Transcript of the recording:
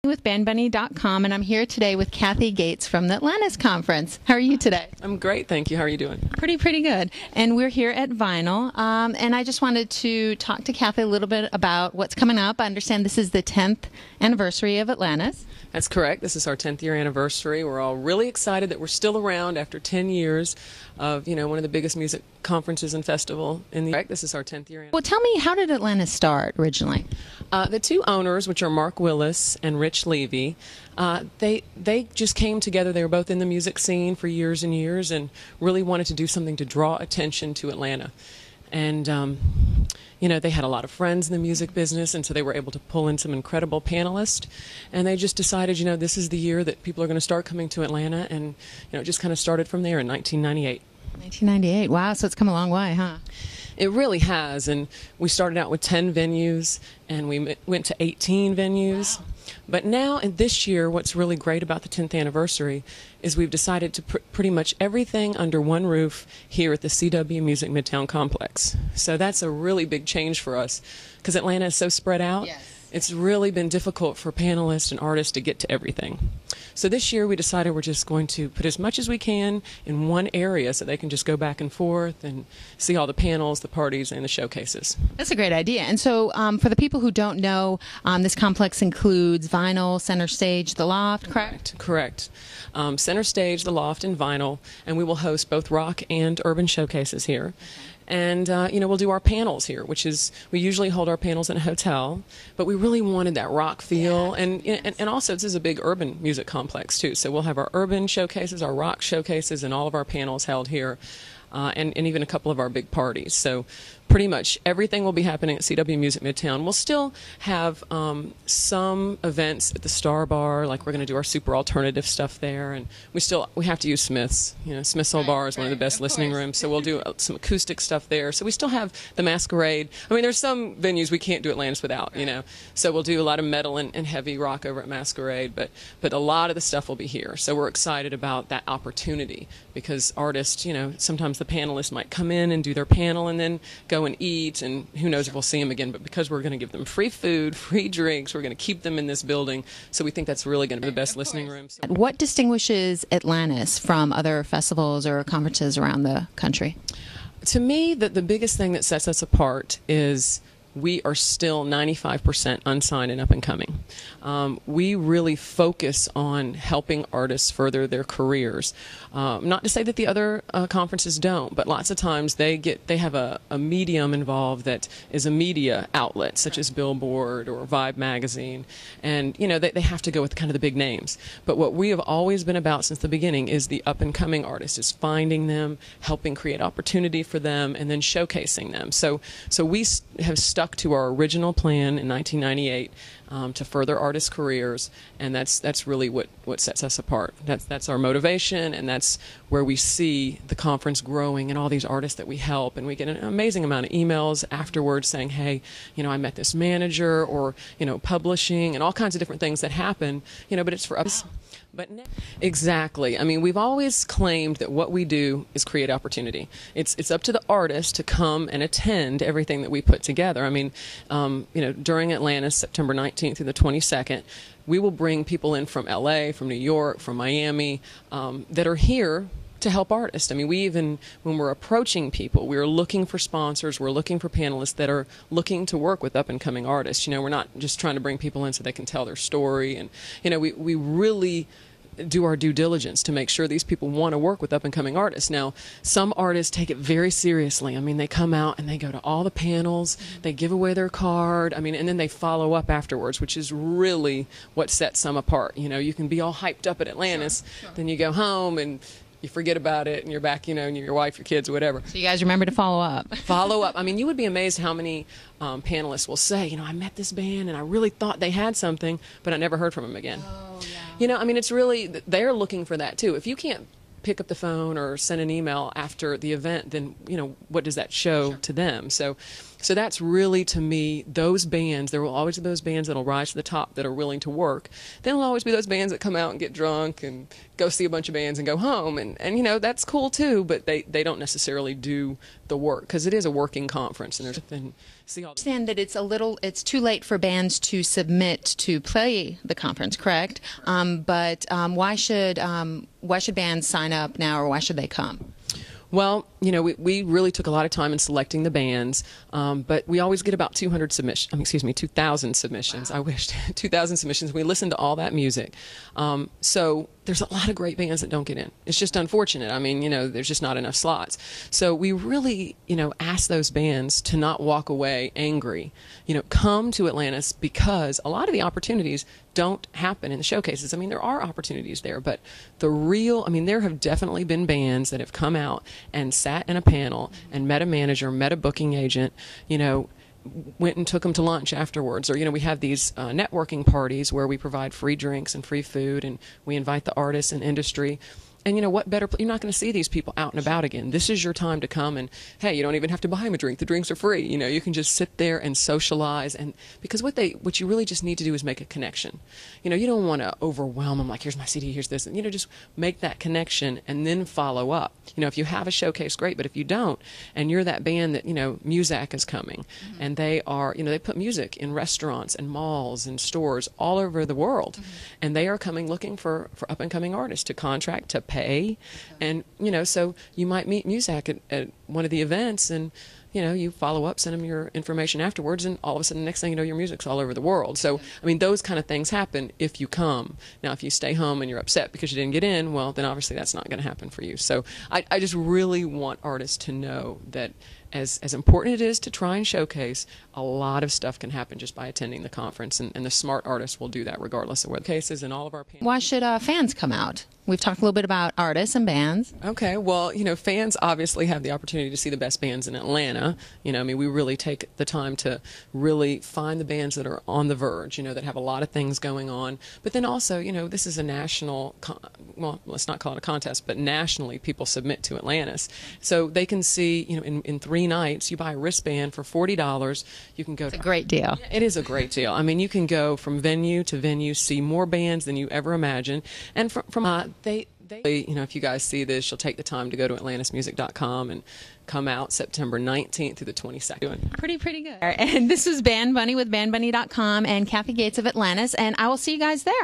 With bandbunny.com, and I'm here today with Kathy Gates from the Atlantis conference. How are you today? I'm great, thank you. How are you doing? Pretty good. And we're here at Vinyl, and I just wanted to talk to Kathy a little bit about what's coming up. I understand this is the 10th anniversary of Atlantis. That's correct. This is our 10th year anniversary. We're all really excited that we're still around after 10 years of, one of the biggest music conferences and festival in the This is our 10th year anniversary. Well, tell me, how did Atlantis start originally? The two owners, which are Mark Willis and Rich Levy, they just came together. They were both in the music scene for years and years and really wanted to do something to draw attention to Atlanta. And they had a lot of friends in the music business, and so they were able to pull in some incredible panelists. And they just decided, this is the year that people are going to start coming to Atlanta, and it just kind of started from there in 1998. 1998. Wow, so it's come a long way, huh? It really has, and we started out with 10 venues, and we went to 18 venues. Wow. But now, and this year, what's really great about the 10th anniversary is we've decided to put pretty much everything under one roof here at the CW Music Midtown Complex. So that's a really big change for us, because Atlanta is so spread out. Yes. It's really been difficult for panelists and artists to get to everything. So this year we decided we're just going to put as much as we can in one area so they can just go back and forth and see all the panels, the parties, and the showcases. That's a great idea. And so for the people who don't know, this complex includes Vinyl, Center Stage, The Loft, correct? Correct. Center Stage, The Loft, and Vinyl, and we will host both rock and urban showcases here. Okay. And, we'll do our panels here, which is, we usually hold our panels in a hotel, but we really wanted that rock feel. Yeah. And also, this is a big urban music complex, too. So we'll have our urban showcases, our rock showcases, and all of our panels held here. And even a couple of our big parties. So pretty much everything will be happening at CW Music Midtown. We'll still have some events at the Star Bar, like we're going to do our super alternative stuff there, and we have to use Smith's. Smith's Old Bar is one of the best listening rooms, so we'll do some acoustic stuff there. So we still have the Masquerade. I mean, there's some venues we can't do Atlantis without, So we'll do a lot of metal and heavy rock over at Masquerade, but a lot of the stuff will be here. So we're excited about that opportunity because artists, sometimes the panelists might come in and do their panel and then go and eat, and who knows if we'll see them again. But because we're going to give them free food, free drinks, we're going to keep them in this building. So we think that's really going to be the best listening room. So. What distinguishes Atlantis from other festivals or conferences around the country? To me, the biggest thing that sets us apart is we are still 95% unsigned and up and coming. We really focus on helping artists further their careers. Not to say that the other conferences don't, but lots of times they have a medium involved that is a media outlet, such as Billboard or Vibe magazine, and they have to go with kind of the big names. But what we have always been about since the beginning is the up and coming artists, is finding them, helping create opportunity for them, and then showcasing them. So we have stuck to our original plan in 1998 to further artists' careers, and that's really what sets us apart. That's our motivation, and that's where we see the conference growing and all these artists that we help, and we get an amazing amount of emails afterwards saying, hey, I met this manager, or publishing, and all kinds of different things that happen, but it's for us. But exactly. I mean, we've always claimed that what we do is create opportunity. It's up to the artist to come and attend everything that we put together. I mean, during Atlantis, September 19th through the 22nd, we will bring people in from LA, from New York, from Miami, that are here to help artists. I mean, when we're approaching people, we're looking for sponsors, we're looking for panelists that are looking to work with up-and-coming artists. We're not just trying to bring people in so they can tell their story, and we really do our due diligence to make sure these people want to work with up-and-coming artists. Now, some artists take it very seriously. I mean, they come out and they go to all the panels, they give away their card, and then they follow up afterwards, which is really what sets some apart. You can be all hyped up at Atlantis, sure. Then you go home and you forget about it, and you're back, and your wife, your kids, or whatever. So you guys remember to follow up. Follow up. I mean, you would be amazed how many panelists will say, I met this band, and I really thought they had something, but I never heard from them again. Oh, yeah. It's really, they're looking for that, too. If you can't pick up the phone or send an email after the event, then, what does that show to them? So So that's really, to me, those bands, there will always be those bands that will rise to the top that are willing to work. Then there'll always be those bands that come out and get drunk and go see a bunch of bands and go home. And you know, that's cool too, but they don't necessarily do the work, because it is a working conference. And there's I understand that it's too late for bands to submit to play the conference, correct? But why should bands sign up now, or why should they come? Well, you know, we really took a lot of time in selecting the bands, but we always get about 2,000 submissions. Wow. I wish 2,000 submissions. We listen to all that music. So there's a lot of great bands that don't get in. It's just unfortunate. I mean, you know, there's just not enough slots. So we really, you know, ask those bands to not walk away angry. You know, come to Atlantis, because a lot of the opportunities don't happen in the showcases. I mean, there are opportunities there, but there have definitely been bands that have come out and sat in a panel and met a manager, met a booking agent, you know, went and took them to lunch afterwards. Or, you know, we have these networking parties where we provide free drinks and free food, and we invite the artists and industry. And you know what better, you're not going to see these people out and about again. This is your time to come, and hey, you don't even have to buy them a drink. The drinks are free. You know, you can just sit there and socialize. And because what you really just need to do is make a connection. You know, you don't want to overwhelm them like, here's my CD, here's this. And, you know, just make that connection and then follow up. You know, if you have a showcase, great. But if you don't, and you're that band that, you know, Muzak is coming, and they are, you know, they put music in restaurants and malls and stores all over the world. And they are coming looking for up and coming artists to contract, to pay. And, you know, so you might meet Muzak at one of the events, and, you know, you follow up, send them your information afterwards, and all of a sudden, the next thing you know, your music's all over the world. So, I mean, those kind of things happen if you come. Now, if you stay home and you're upset because you didn't get in, well, then obviously that's not going to happen for you. So I just really want artists to know that as important it is to try and showcase, a lot of stuff can happen just by attending the conference, and the smart artists will do that regardless of what cases and all of our panels. Why should fans come out? We've talked a little bit about artists and bands. Okay, well, you know, fans obviously have the opportunity to see the best bands in Atlanta. You know, I mean, we really take the time to really find the bands that are on the verge, you know, that have a lot of things going on. But then also, you know, this is a national, well, let's not call it a contest, but nationally people submit to Atlantis. So they can see, you know, in 3 nights, you buy a wristband for $40. You can go. It's a great deal. It is a great deal. I mean, you can go from venue to venue, see more bands than you ever imagined. And they you know, if you guys see this, you'll take the time to go to atlantismusic.com and come out September 19th through the 22nd. Pretty good. And this was Band Bunny with bandbunny.com and Kathy Gates of Atlantis, and I will see you guys there.